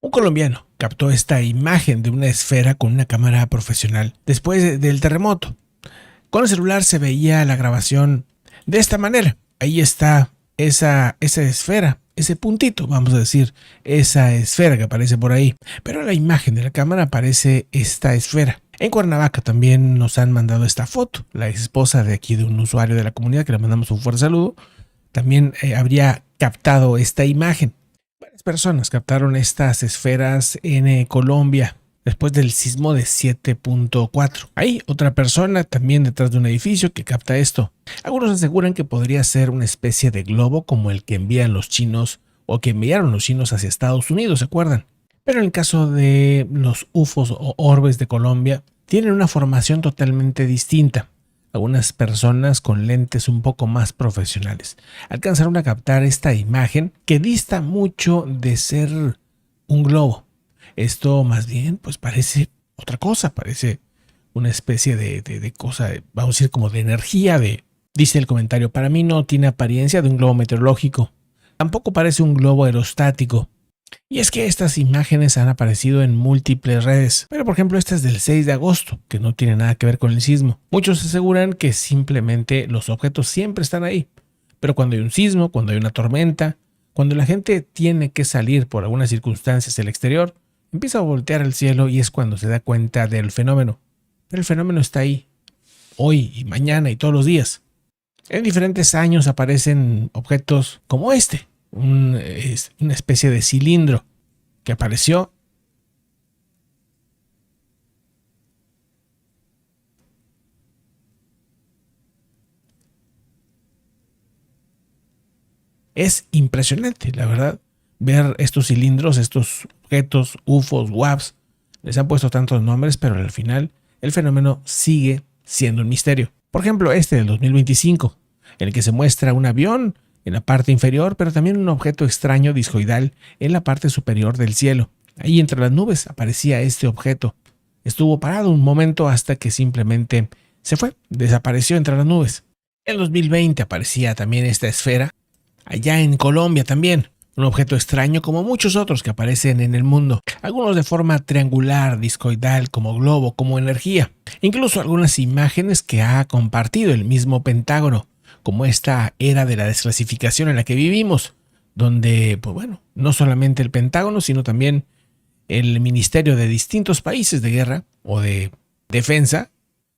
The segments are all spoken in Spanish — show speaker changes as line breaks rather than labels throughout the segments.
Un colombiano captó esta imagen de una esfera con una cámara profesional después del terremoto. Con el celular se veía la grabación de esta manera. Ahí está esa esfera, ese puntito, vamos a decir, esa esfera que aparece por ahí. Pero en la imagen de la cámara aparece esta esfera. En Cuernavaca también nos han mandado esta foto. La ex esposa de aquí de un usuario de la comunidad, que le mandamos un fuerte saludo, también habría captado esta imagen. Varias personas captaron estas esferas en Colombia después del sismo de 7.4. Hay otra persona también detrás de un edificio que capta esto. Algunos aseguran que podría ser una especie de globo como el que envían los chinos o que enviaron los chinos hacia Estados Unidos, ¿se acuerdan? Pero en el caso de los UFOs o orbes de Colombia, tienen una formación totalmente distinta. Algunas personas con lentes un poco más profesionales alcanzaron a captar esta imagen que dista mucho de ser un globo. Esto más bien pues parece otra cosa, parece una especie de cosa, vamos a decir como de energía, dice el comentario, para mí no tiene apariencia de un globo meteorológico, tampoco parece un globo aerostático. Y es que estas imágenes han aparecido en múltiples redes, pero por ejemplo esta es del 6 de agosto, que no tiene nada que ver con el sismo. Muchos aseguran que simplemente los objetos siempre están ahí, pero cuando hay un sismo, cuando hay una tormenta, cuando la gente tiene que salir por algunas circunstancias al exterior, empieza a voltear al cielo y es cuando se da cuenta del fenómeno. Pero el fenómeno está ahí, hoy y mañana y todos los días. En diferentes años aparecen objetos como este. Una especie de cilindro que apareció. Es impresionante, la verdad, ver estos cilindros, estos objetos, UFOs, WAPs. Les han puesto tantos nombres, pero al final el fenómeno sigue siendo un misterio. Por ejemplo, este del 2025, en el que se muestra un avión en la parte inferior, pero también un objeto extraño discoidal en la parte superior del cielo. Ahí entre las nubes aparecía este objeto. Estuvo parado un momento hasta que simplemente se fue, desapareció entre las nubes. En 2020 aparecía también esta esfera, allá en Colombia también. Un objeto extraño como muchos otros que aparecen en el mundo. Algunos de forma triangular, discoidal, como globo, como energía. Incluso algunas imágenes que ha compartido el mismo Pentágono, como esta era de la desclasificación en la que vivimos, donde, pues bueno, no solamente el Pentágono, sino también el ministerio de distintos países de guerra o de defensa,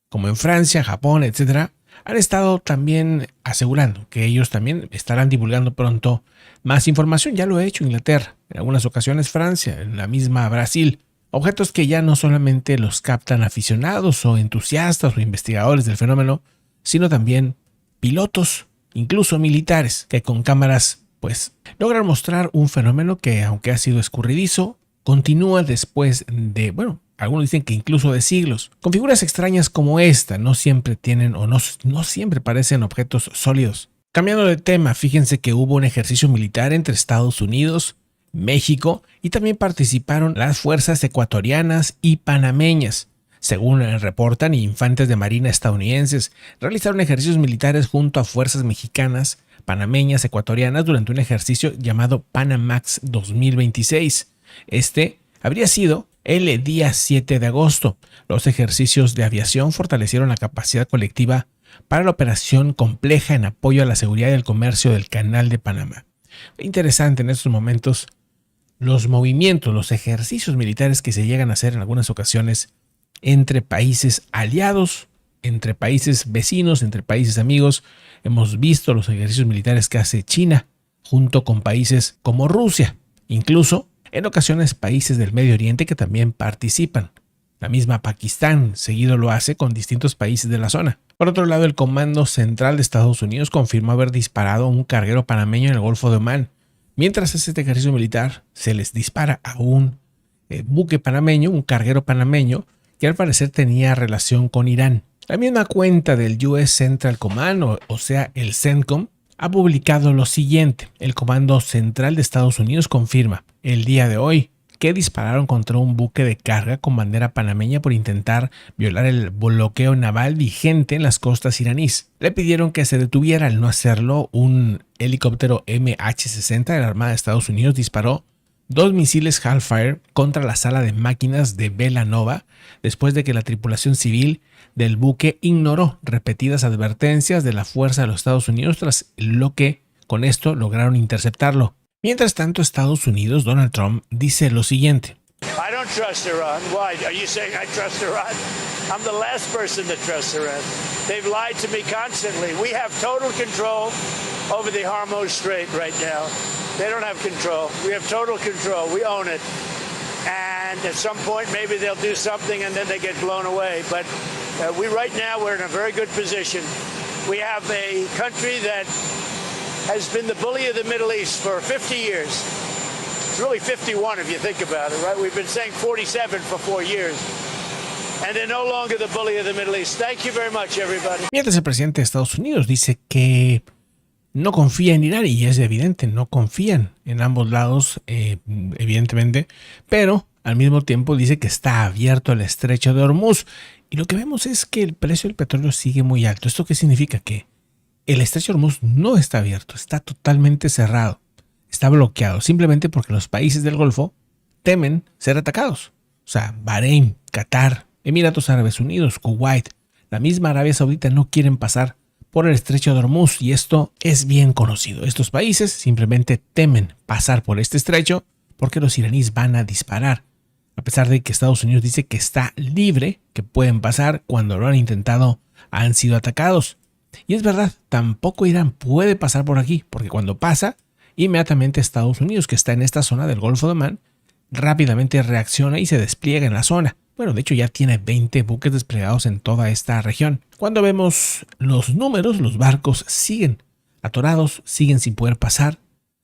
como en Francia, Japón, etc., han estado también asegurando que ellos también estarán divulgando pronto más información. Ya lo ha hecho Inglaterra, en algunas ocasiones Francia, en la misma Brasil. Objetos que ya no solamente los captan aficionados o entusiastas o investigadores del fenómeno, sino también pilotos, incluso militares, que con cámaras pues logran mostrar un fenómeno que, aunque ha sido escurridizo, continúa después de, bueno, algunos dicen que incluso de siglos. Con figuras extrañas como esta no siempre tienen o no siempre parecen objetos sólidos. Cambiando de tema, fíjense que hubo un ejercicio militar entre Estados Unidos, México y también participaron las fuerzas ecuatorianas y panameñas. Según reportan, infantes de marina estadounidenses realizaron ejercicios militares junto a fuerzas mexicanas, panameñas, ecuatorianas durante un ejercicio llamado Panamax 2026. Este habría sido el día 7 de agosto. Los ejercicios de aviación fortalecieron la capacidad colectiva para la operación compleja en apoyo a la seguridad y el comercio del Canal de Panamá. Interesante en estos momentos los movimientos, los ejercicios militares que se llegan a hacer en algunas ocasiones entre países aliados, entre países vecinos, entre países amigos. Hemos visto los ejercicios militares que hace China junto con países como Rusia, incluso en ocasiones países del Medio Oriente que también participan. La misma Pakistán seguido lo hace con distintos países de la zona. Por otro lado, el Comando Central de Estados Unidos confirmó haber disparado a un carguero panameño en el Golfo de Omán. Mientras hace este ejercicio militar, se les dispara a un buque panameño, un carguero panameño, que al parecer tenía relación con Irán. La misma cuenta del US Central Command, o sea, el CENTCOM, ha publicado lo siguiente. El Comando Central de Estados Unidos confirma el día de hoy que dispararon contra un buque de carga con bandera panameña por intentar violar el bloqueo naval vigente en las costas iraníes. Le pidieron que se detuviera. Al no hacerlo, un helicóptero MH-60 de la Armada de Estados Unidos disparó 2 misiles Hellfire contra la sala de máquinas de Vela Nova después de que la tripulación civil del buque ignoró repetidas advertencias de la fuerza de los Estados Unidos, tras lo que con esto lograron interceptarlo. Mientras tanto, Estados Unidos, Donald Trump, dice lo siguiente.
I don't trust Iran. Why? Are you saying I trust Iran? I'm the last person to trust Iran. They've lied to me constantly. We have total control over the Hormuz Strait right now. They don't have control. We have total control. We own it. And at some point, maybe they'll do something and then they get blown away. But right now, we're in a very good position. We have a country that has been the bully of the Middle East for 50 years. It's really 51 if you think about it, right? We've been saying 47 for 4 years. And they're no longer the bully of the Middle East. Thank you very much, everybody.
Mientras el presidente de Estados Unidos dice que no confía en Irán, y es evidente, no confían en ambos lados, evidentemente, pero al mismo tiempo dice que está abierto el estrecho de Hormuz. Y lo que vemos es que el precio del petróleo sigue muy alto. ¿Esto qué significa? Que el estrecho de Hormuz no está abierto, está totalmente cerrado, está bloqueado, simplemente porque los países del Golfo temen ser atacados. O sea, Bahrein, Qatar, Emiratos Árabes Unidos, Kuwait, la misma Arabia Saudita no quieren pasar por el estrecho de Hormuz, y esto es bien conocido. Estos países simplemente temen pasar por este estrecho porque los iraníes van a disparar, a pesar de que Estados Unidos dice que está libre, que pueden pasar. Cuando lo han intentado han sido atacados. Y es verdad, tampoco Irán puede pasar por aquí, porque cuando pasa, inmediatamente Estados Unidos, que está en esta zona del Golfo de Omán, rápidamente reacciona y se despliega en la zona. Bueno, de hecho ya tiene 20 buques desplegados en toda esta región. Cuando vemos los números, los barcos siguen atorados, siguen sin poder pasar,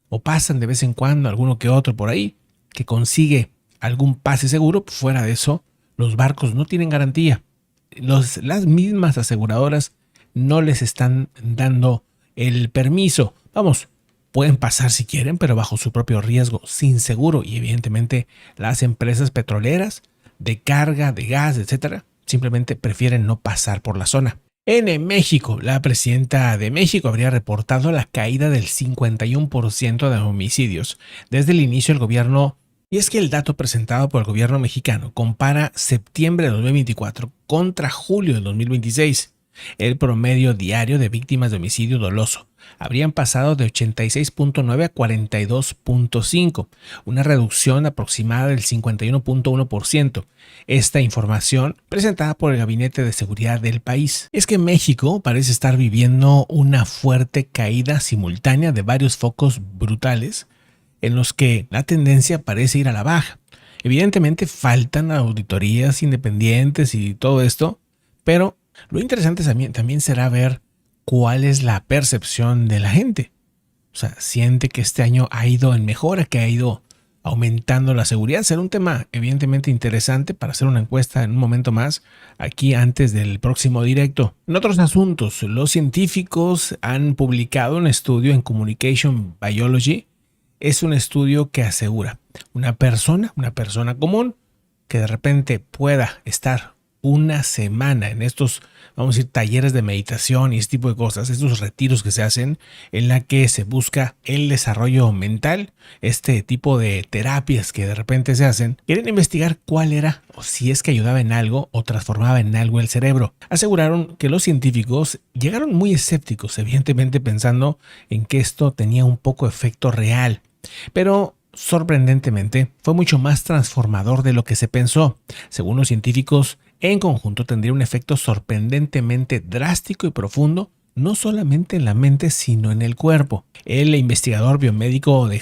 o pasan de vez en cuando alguno que otro por ahí, que consigue algún pase seguro. Fuera de eso, los barcos no tienen garantía. Las mismas aseguradoras no les están dando el permiso. Vamos, pueden pasar si quieren, pero bajo su propio riesgo, sin seguro. Y evidentemente las empresas petroleras de carga, de gas, etcétera, simplemente prefieren no pasar por la zona. En México, la presidenta de México habría reportado la caída del 51% de homicidios desde el inicio del gobierno. Y es que el dato presentado por el gobierno mexicano compara septiembre de 2024 contra julio de 2026. El promedio diario de víctimas de homicidio doloso habrían pasado de 86.9 a 42.5, una reducción aproximada del 51.1%. Esta información presentada por el Gabinete de Seguridad del país. Es que México parece estar viviendo una fuerte caída simultánea de varios focos brutales en los que la tendencia parece ir a la baja. Evidentemente faltan auditorías independientes y todo esto, pero lo interesante también será ver cuál es la percepción de la gente. O sea, siente que este año ha ido en mejora, que ha ido aumentando la seguridad. Será un tema evidentemente interesante para hacer una encuesta en un momento más, aquí antes del próximo directo. En otros asuntos, los científicos han publicado un estudio en Communication Biology. Es un estudio que asegura una persona común que de repente pueda estar una semana en estos, vamos a decir, talleres de meditación y este tipo de cosas, estos retiros que se hacen en la que se busca el desarrollo mental, este tipo de terapias que de repente se hacen, quieren investigar cuál era o si es que ayudaba en algo o transformaba en algo el cerebro. Aseguraron que los científicos llegaron muy escépticos, evidentemente pensando en que esto tenía un poco efecto real, pero sorprendentemente fue mucho más transformador de lo que se pensó. Según los científicos, en conjunto tendría un efecto sorprendentemente drástico y profundo, no solamente en la mente, sino en el cuerpo. El investigador biomédico de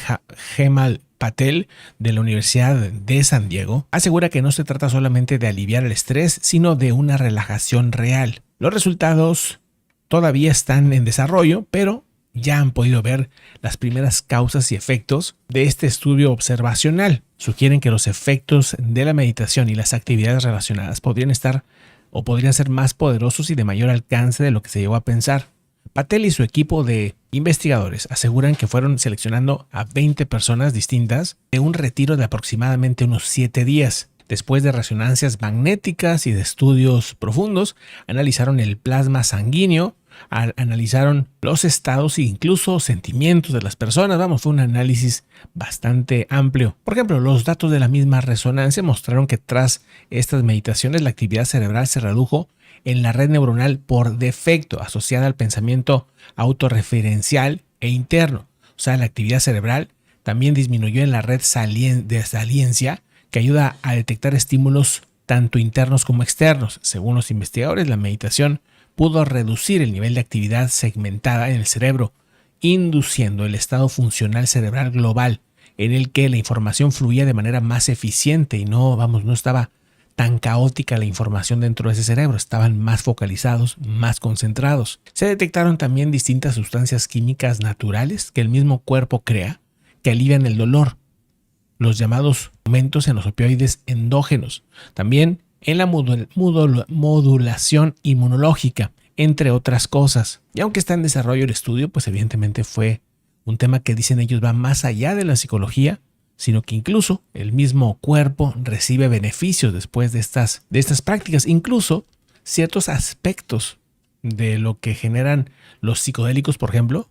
Hemal Patel de la Universidad de San Diego asegura que no se trata solamente de aliviar el estrés, sino de una relajación real. Los resultados todavía están en desarrollo, pero ya han podido ver las primeras causas y efectos de este estudio observacional. Sugieren que los efectos de la meditación y las actividades relacionadas podrían ser más poderosos y de mayor alcance de lo que se llegó a pensar. Patel y su equipo de investigadores aseguran que fueron seleccionando a 20 personas distintas de un retiro de aproximadamente unos 7 días. Después de resonancias magnéticas y de estudios profundos, analizaron el plasma sanguíneo, Analizaron los estados e incluso sentimientos de las personas. Vamos, fue un análisis bastante amplio. Por ejemplo, los datos de la misma resonancia mostraron que tras estas meditaciones la actividad cerebral se redujo en la red neuronal por defecto asociada al pensamiento autorreferencial e interno. O sea, la actividad cerebral también disminuyó en la red de saliencia, que ayuda a detectar estímulos tanto internos como externos. Según los investigadores, la meditación pudo reducir el nivel de actividad segmentada en el cerebro, induciendo el estado funcional cerebral global, en el que la información fluía de manera más eficiente y no estaba tan caótica la información dentro de ese cerebro, estaban más focalizados, más concentrados. Se detectaron también distintas sustancias químicas naturales que el mismo cuerpo crea, que alivian el dolor, los llamados aumentos en los opioides endógenos, también en la modulación inmunológica, entre otras cosas. Y aunque está en desarrollo el estudio, pues evidentemente fue un tema que dicen ellos va más allá de la psicología, sino que incluso el mismo cuerpo recibe beneficios después de estas prácticas. Incluso ciertos aspectos de lo que generan los psicodélicos, por ejemplo,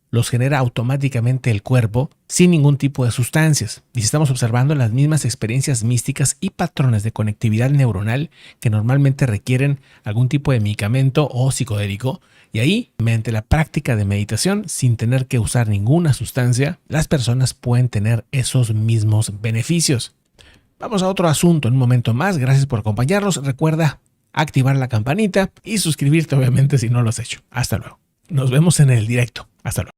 los genera automáticamente el cuerpo sin ningún tipo de sustancias. Y estamos observando las mismas experiencias místicas y patrones de conectividad neuronal que normalmente requieren algún tipo de medicamento o psicodélico. Y ahí, mediante la práctica de meditación, sin tener que usar ninguna sustancia, las personas pueden tener esos mismos beneficios. Vamos a otro asunto en un momento más. Gracias por acompañarnos. Recuerda activar la campanita y suscribirte, obviamente, si no lo has hecho. Hasta luego. Nos vemos en el directo. Hasta luego.